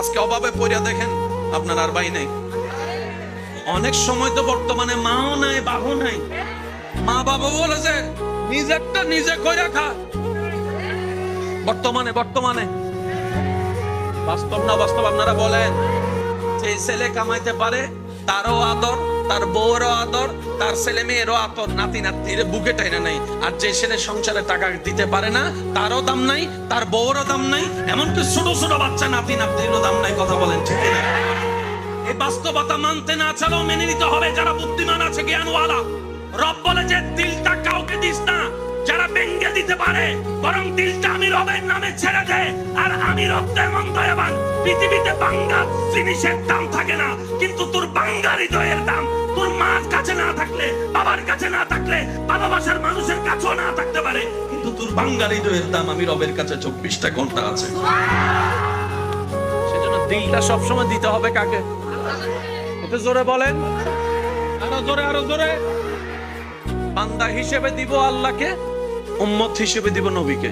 আজকে অভাবে পড়িয়া দেখেন আপনার আর ভাই নাই। অনেক সময় তো বর্তমানে মাও নাই, বাবাও নাই। মা বাবা বলেছে নিজেরটা নিজে কইরা খা। বর্তমানে বাস্তব না বাস্তব আপনারা বলেন। যে ছেলে কামাইতে পারে তারও আদর, তার বউরও আদর, তার ছেলে মেয়েরও আদর, নাতি নাতির বুকে টাইনা নাই। আর যে ছেলে সংসারে টাকা দিতে পারে না তারও দাম নাই, তার বউরও দাম নাই, এমনকি ছোট ছোট বাচ্চা নাতি নাতিরও দাম নাই। কথা বলেন ঠিক না? এই বাস্তবতা মানতে না চালেও মেনে নিতে হবে যারা বুদ্ধিমান আছে, জ্ঞানওয়ালা। রব বলে যে দিলটা কাউকে দিস না যারা ভেঙে দিতে পারে, বরং দিলটা আমি রবের নামে ছেড়ে দে। আর আমি রব তেমন দয়াবান, পৃথিবীতে বাঙ্গা জিনিসের দাম থাকে না, কিন্তু তোর বাঙ্গা হৃদয়ের দাম তোর মার কাছে না থাকলে, বাবার কাছে না থাকলে, ভালোবাসার মানুষের কাছেও না থাকতে পারে, কিন্তু তোর বাঙ্গা হৃদয়ের দাম আমি রবের কাছে 24টা ঘন্টা আছে। সেজন্য দিলটা সবসময় দিতে হবে কাকে? একটু জোরে বলেন, আরো জোরে। বান্দা হিসেবে দিব আল্লাহকে, উম্মত হিসেবে দিব নবীকে।